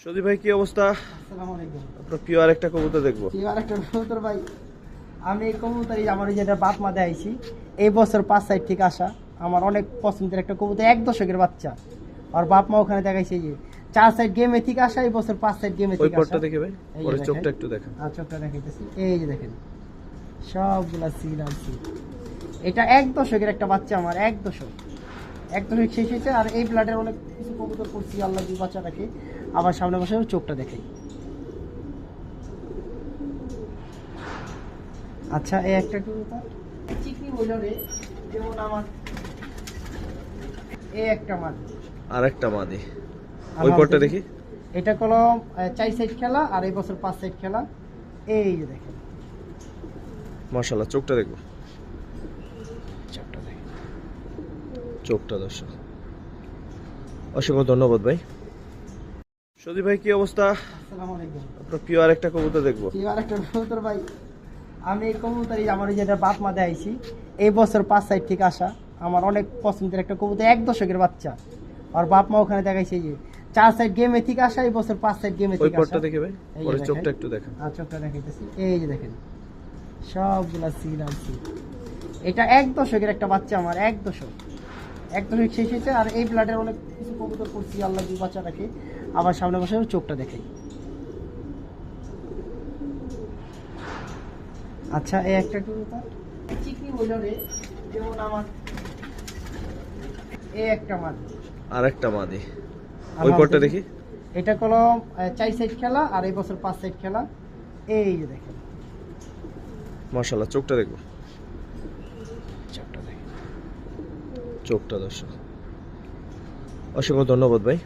সদীপ ভাই, কি অবস্থা? আসসালামু আলাইকুম। আপনার প্রিয় আরেকটা কবুতর দেখবো। প্রিয় আরেকটা কবুতর ভাই, আমি এই কবুতরই আমার যেটা বাপ মাদে আইছি এই বছর 5 সাইড থেকে আসা আমার অনেক পছন্দের একটা কবুতর, 1 দশকের বাচ্চা। আর বাপ মা ওখানে দেখাইছে যে 4 সাইড গেমে থেকে আসা, এই বছর 5 সাইড গেমে ওই থেকে আসা। পটটা দেখে ভাই, পরে চোখটা একটু দেখেন। চোখটা দেখাইতেছি, এই যে দেখেন সবগুলা সিল আর সিল। এটা 1 দশকের একটা বাচ্চা আমার, 1 দশক শেষ হয়েছে। আর এই ব্লাডের অনেক কিছু কবুতর করছি আল্লাহ দুই বাচ্চাটাকে। আবার সামনে বসে চোখটা দেখাই। আচ্ছা, এই একটা কবুতর চিকনি বইলরে, যেমন আমার এই একটা মাছ আর একটা মাদি। ওই পটটা দেখি। এটা কলম 4 সাইড খেলা, আর এই বছর 5 সাইড খেলা। এই যে দেখেন মাশাআল্লাহ, চোখটা দেখবো। চোখটা দেখেন, চোখটা দর্শক, অসংখ্য ধন্যবাদ ভাই। সদীপ ভাই, কি অবস্থা? আসসালামু আলাইকুম। আপনার প্রিয় আরেকটা কবুতর দেখবো। প্রিয় আরেকটা কবুতর ভাই, আমি এই কবুতরই আমার যেটা বাপ মাদে আইছি এই বছর 5 সাইড থেকে আসা আমার অনেক পছন্দের একটা কবুতর, 1 দশকের বাচ্চা। আর বাপ মা ওখানে দেখাইছে যে 4 সাইড গেমে থেকে আসা, এই বছর 5 সাইড গেমে ওই থেকে আসা। পটটা দেখে ভাই, পরে চোখটা একটু দেখেন। চোখটা দেখাইতেছি, এই যে দেখেন সবগুলা সিল আর সিল। এটা 1 দশকের একটা বাচ্চা আমার, 1 দশক শেষ হয়েছে। আর এই ব্লাডের অনেক কিছু কবুতর করছি আল্লাহ দুই বাচ্চাটাকে। আবার সামনে বসে চোখটা দেখাই। আচ্ছা, এই একটা কবুতর চিকনি বইলরে, যেমন আমার এই একটা মাছ আর একটা মাদি। ওই পটটা দেখি। এটা কলম 4 সাইড খেলা, আর এই বছর 5 সাইড খেলা। এই যে দেখেন মাশাআল্লাহ, চোখটা দেখবো। চোখটা দেখেন, চোখটা দর্শক, অসংখ্য ধন্যবাদ ভাই।